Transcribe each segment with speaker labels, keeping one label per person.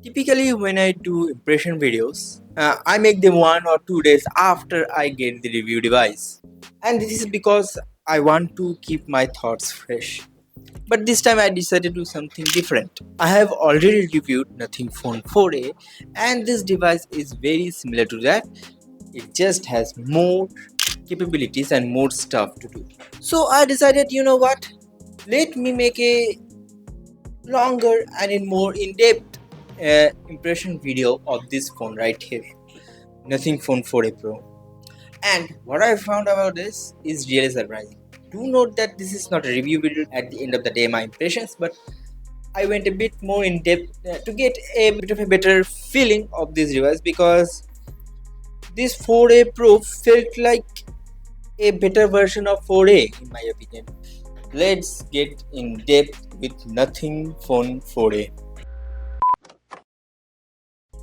Speaker 1: Typically, when I do impression videos, I make them 1 or 2 days after I get the review device. And this is because I want to keep my thoughts fresh. But this time I decided to do something different. I have already reviewed Nothing Phone 4a, and this device is very similar to that. It just has more capabilities and more stuff to do. So I decided, you know what? Let me make a longer and in more in-depth impression video of this phone right here, Nothing Phone 4a Pro. And what I found about this is really surprising. Do note that this is not a review video. At the end of the day, my impressions, but I went a bit more in depth to get a bit of a better feeling of this device, because this 4a Pro felt like a better version of 4a in my opinion. Let's get in depth with Nothing Phone 4a.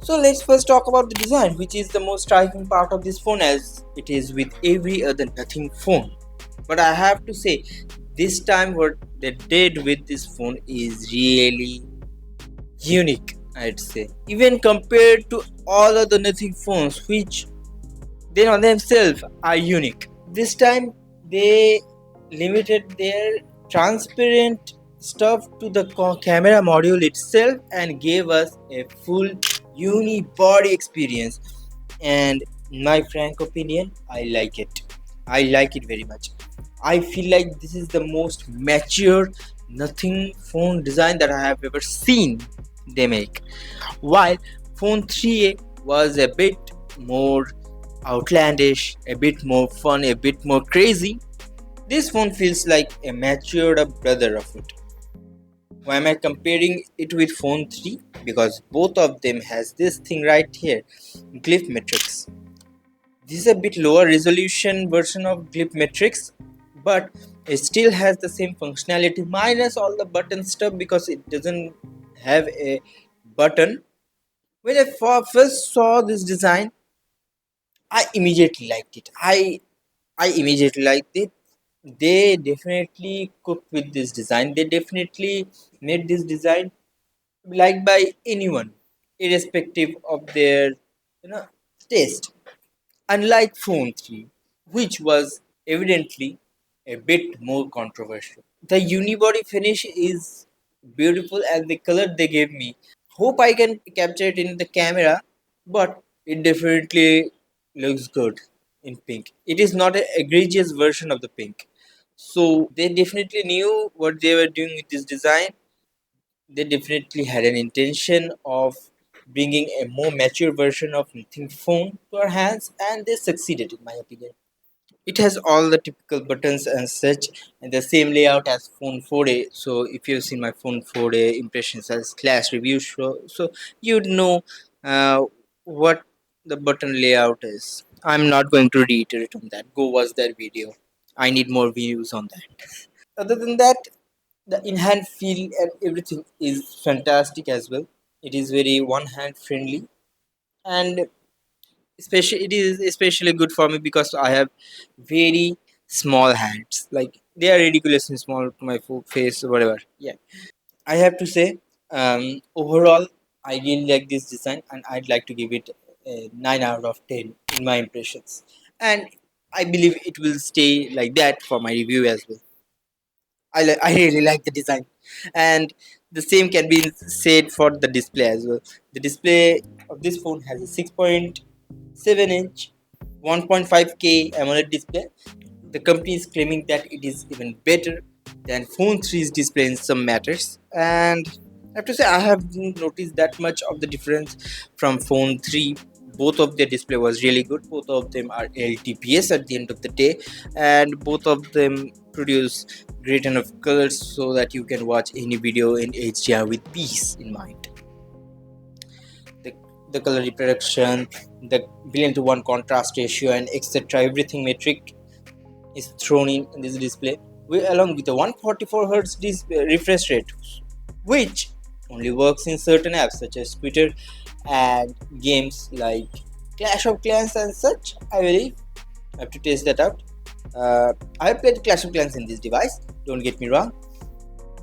Speaker 1: So let's first talk about the design, which is the most striking part of this phone, as it is with every other Nothing phone. But I have to say, this time what they did with this phone is really unique, I'd say. Even compared to all other Nothing phones, which they on themselves are unique. This time they limited their transparent stuff to the camera module itself and gave us a full unibody experience. And in my frank opinion, I like it. I like it very much. I feel like this is the most mature Nothing phone design that I have ever seen they make. While phone 3a was a bit more outlandish, a bit more fun, a bit more crazy, this phone feels like a matured up brother of it. Why am I comparing it with phone 3? Because both of them has this thing right here, Glyph Matrix. This is a bit lower resolution version of Glyph Matrix, but it still has the same functionality minus all the button stuff, because it doesn't have a button. When I first saw this design, I immediately liked it. I immediately liked it. They definitely cooked with this design. They definitely made this design liked by anyone, irrespective of their taste. Unlike Phone 3, which was evidently a bit more controversial. The unibody finish is beautiful, and the color they gave me, hope I can capture it in the camera, but it definitely looks good in pink. It is not an egregious version of the pink. So they definitely knew what they were doing with this design. They definitely had an intention of bringing a more mature version of Nothing Phone to our hands, and they succeeded, in my opinion. It has all the typical buttons and such, and the same layout as Phone 4a. So if you've seen my Phone 4a impressions as class review show, so you'd know uh, what the button layout is. I'm not going to reiterate on that. Go watch that video. I need more views on that. Other than that, the in-hand feel and everything is fantastic as well. It is very one-hand friendly, and especially it is especially good for me because I have very small hands. Like they are ridiculously small to my face or whatever. Yeah, I have to say, overall, I really like this design, and I'd like to give it a 9 out of 10 in my impressions. And I believe it will stay like that for my review as well. I really like the design, and the same can be said for the display as well. The display of this phone has a 6.7-inch 1.5K AMOLED display. The company is claiming that it is even better than phone 3's display in some matters, and I have to say I haven't noticed that much of the difference from phone 3. Both of their display was really good. Both of them are LTPS at the end of the day, and both of them produce great enough colors so that you can watch any video in HDR with peace in mind. The, the color reproduction, the billion to one contrast ratio, and etc. Everything metric is thrown in this display, along with the 144 Hz refresh rate, which only works in certain apps such as Twitter and games like Clash of Clans and such. I believe I have to test that out. I have played Clash of Clans in this device. Don't get me wrong,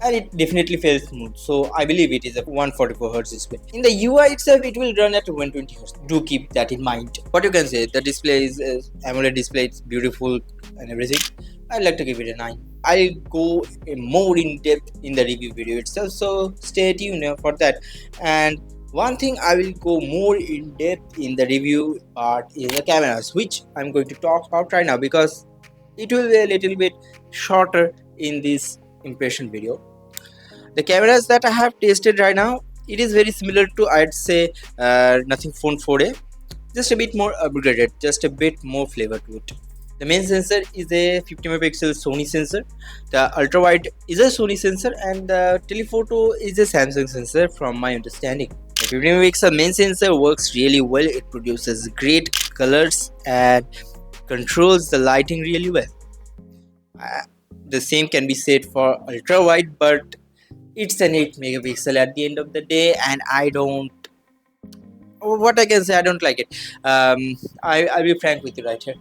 Speaker 1: and it definitely feels smooth. So I believe it is a 144 Hz display. In the UI itself, it will run at 120 Hz. Do keep that in mind. What you can say, the display is AMOLED display. It's beautiful and everything. I'd like to give it a 9. I'll go more in depth in the review video itself, so stay tuned for that. And one thing I will go more in depth in the review part is the cameras, which I'm going to talk about right now because it will be a little bit shorter in this impression video. The cameras that I have tested right now, it is very similar to, I'd say, Nothing Phone 4a, just a bit more upgraded, just a bit more flavor to it. The main sensor is a 50 megapixel Sony sensor. The ultra wide is a Sony sensor, and the telephoto is a Samsung sensor from my understanding. The 50 megapixel main sensor works really well. It produces great colors and controls the lighting really well. The same can be said for ultra wide, but it's an 8 megapixel at the end of the day, and I don't, what I can say, I don't like it. I'll be frank with you right here.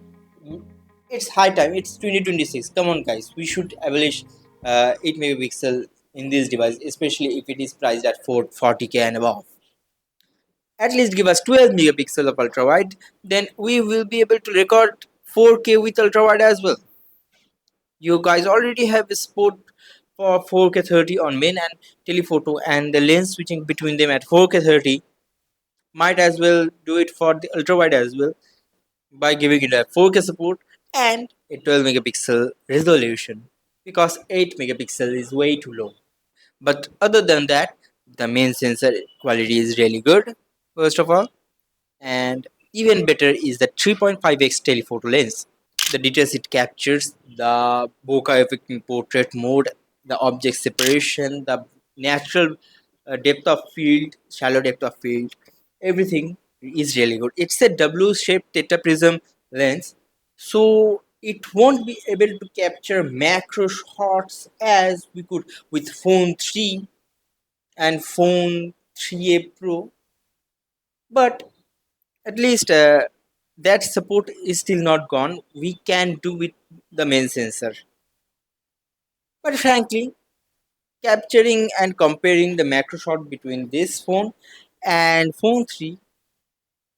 Speaker 1: It's high time. It's 2026. Come on, guys. We should abolish 8 megapixel in this device, especially if it is priced at 40k and above. At least give us 12 megapixel of ultra wide. Then we will be able to record 4k with ultra wide as well. You guys already have a support for 4K 30 on main and telephoto, and the lens switching between them at 4K 30. Might as well do it for the ultra wide as well by giving it a 4K support and a 12 megapixel resolution, because 8 megapixel is way too low. But other than that, the main sensor quality is really good, first of all, and even better is the 3.5x telephoto lens. The details it captures, the bokeh effect in portrait mode, the object separation, the natural depth of field, shallow depth of field, everything is really good. It's a W-shaped tetraprism lens, so it won't be able to capture macro shots as we could with phone 3 and phone 3a Pro, but at least that support is still not gone. We can do with the main sensor, but frankly, capturing and comparing the macro shot between this phone and phone 3,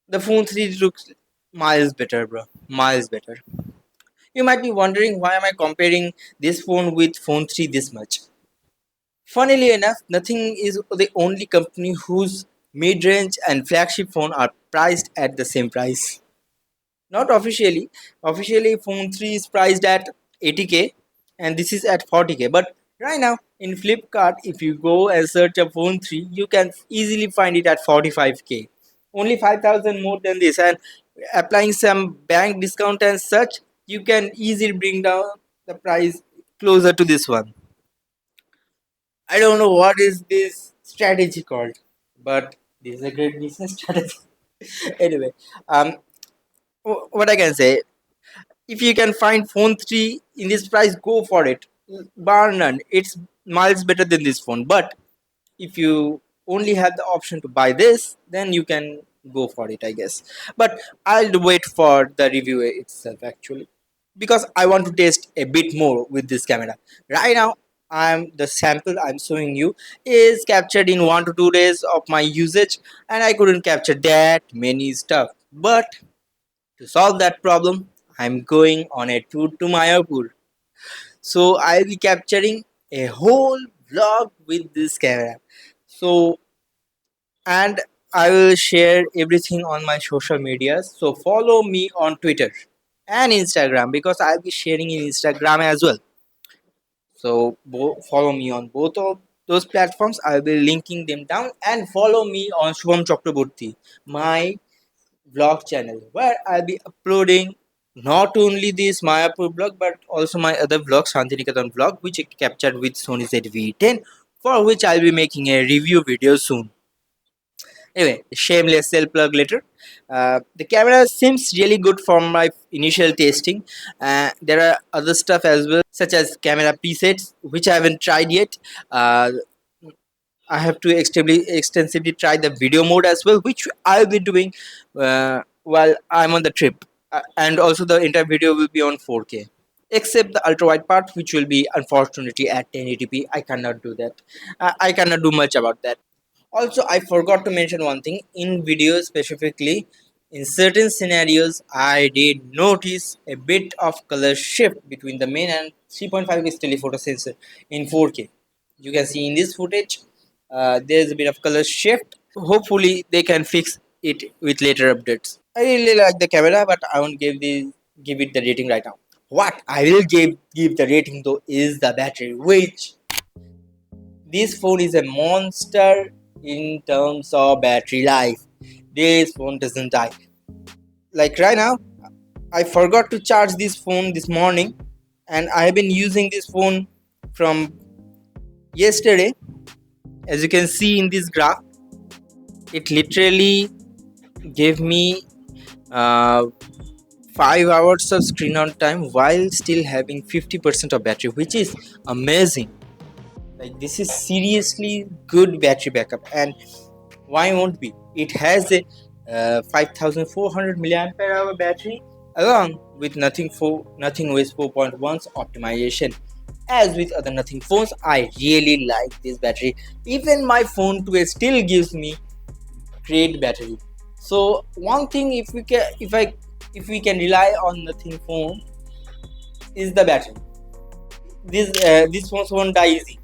Speaker 1: the phone 3 looks miles better, bro, miles better. You might be wondering, why am I comparing this phone with phone 3 this much? Funnily enough, Nothing is the only company whose mid-range and flagship phone are priced at the same price. Not officially. Officially, phone 3 is priced at 80k and this is at 40k. But right now, in Flipkart, if you go and search a phone 3, you can easily find it at 45k. Only 5,000 more than this. And applying some bank discount and such, you can easily bring down the price closer to this one. I don't know what is this strategy called, but this is a great business strategy. Anyway, um, what I can say, if you can find phone 3 in this price, go for it, bar none. It's miles better than this phone. But if you only have the option to buy this, then you can go for it, I guess. But I'll wait for the review itself actually, because I want to test a bit more with this camera. Right now, the sample I'm showing you is captured in 1 to 2 days of my usage, and I couldn't capture that many stuff. But to solve that problem, I'm going on a tour to Mayapur. So I'll be capturing a whole vlog with this camera. So, and I will share everything on my social medias. So follow me on Twitter and Instagram, because I'll be sharing in Instagram as well. So follow me on both of those platforms. I'll be linking them down, and follow me on Shubham Chakraborty, my vlog channel, where I'll be uploading not only this Mayapur vlog but also my other vlog, Shantiniketan vlog, which I captured with Sony ZV-10, for which I'll be making a review video soon. Anyway, shameless self plug later. The camera seems really good from my initial testing. There are other stuff as well, such as camera presets, which I haven't tried yet. Uh, I have to extensively try the video mode as well, which I'll be doing while I'm on the trip. And also, the entire video will be on 4K. except the ultra wide part, which will be unfortunately at 1080p. I cannot do that. I cannot do much about that. Also, I forgot to mention one thing in videos specifically. In certain scenarios, I did notice a bit of color shift between the main and 3.5 inch telephoto sensor in 4K. You can see in this footage, there's a bit of color shift. Hopefully, they can fix it with later updates. I really like the camera, but I won't give it the rating right now. What I will give the rating though is the battery, which this phone is a monster in terms of battery life. This phone doesn't die. Like right now, I forgot to charge this phone this morning, and I have been using this phone from yesterday. As you can see in this graph, it literally gave me uh, 5 hours of screen on time while still having 50% of battery, which is amazing. Like, this is seriously good battery backup. And why won't be? It has a 5400 milliampere hour battery along with Nothing OS 4.1's optimization. As with other Nothing phones, I really like this battery. Even my phone 2S still gives me great battery. So one thing, if we can rely on Nothing phone, is the battery. This phones won't die easy.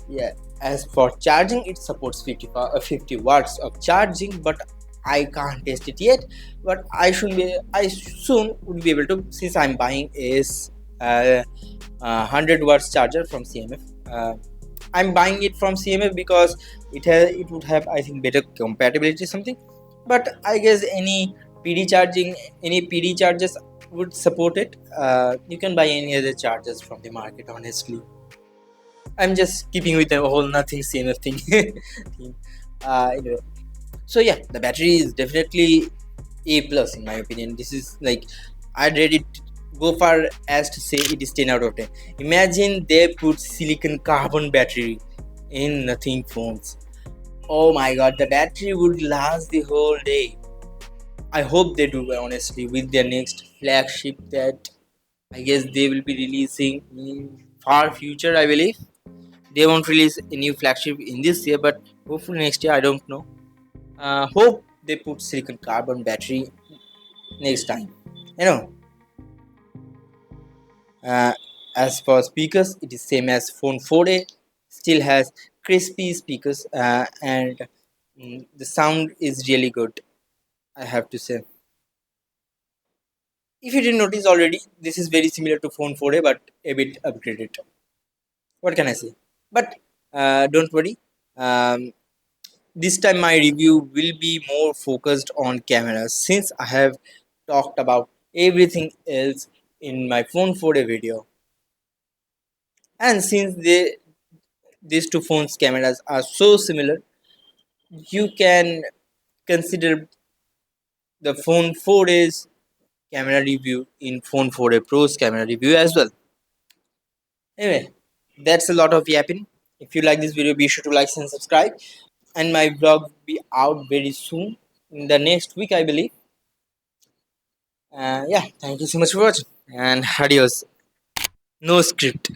Speaker 1: Yeah. As for charging, it supports 50 watts of charging, but I can't test it yet. But I soon would be able to, since I'm buying is 100 watts charger from CMF. I'm buying it from CMF because it would have, I think, better compatibility something. But I guess any PD chargers would support it. You can buy any other chargers from the market, honestly. I'm just keeping with the whole Nothing CMF thing. Anyway, so yeah, the battery is definitely A plus in my opinion. This is like, I'd ready to go far as to say it is 10 out of 10. Imagine they put silicon carbon battery in Nothing phones. Oh my god, the battery would last the whole day. I hope they do, honestly, with their next flagship that I guess they will be releasing in far future, I believe. They won't release a new flagship in this year, but hopefully next year. I don't know. Hope they put silicon carbon battery next time. You know. Uh, as for speakers, it is same as phone 4A. Still has crispy speakers, and the sound is really good, I have to say. If you didn't notice already, this is very similar to phone 4A, but a bit upgraded. What can I say? But don't worry. Um, this time my review will be more focused on cameras, since I have talked about everything else in my phone 4A video. And since these two phones cameras are so similar, you can consider the phone 4A's camera review in phone 4A Pro's camera review as well. Anyway, that's a lot of yapping. If you like this video, be sure to like and subscribe. And my vlog will be out very soon, in the next week, I believe. Yeah, thank you so much for watching, and adios. No script.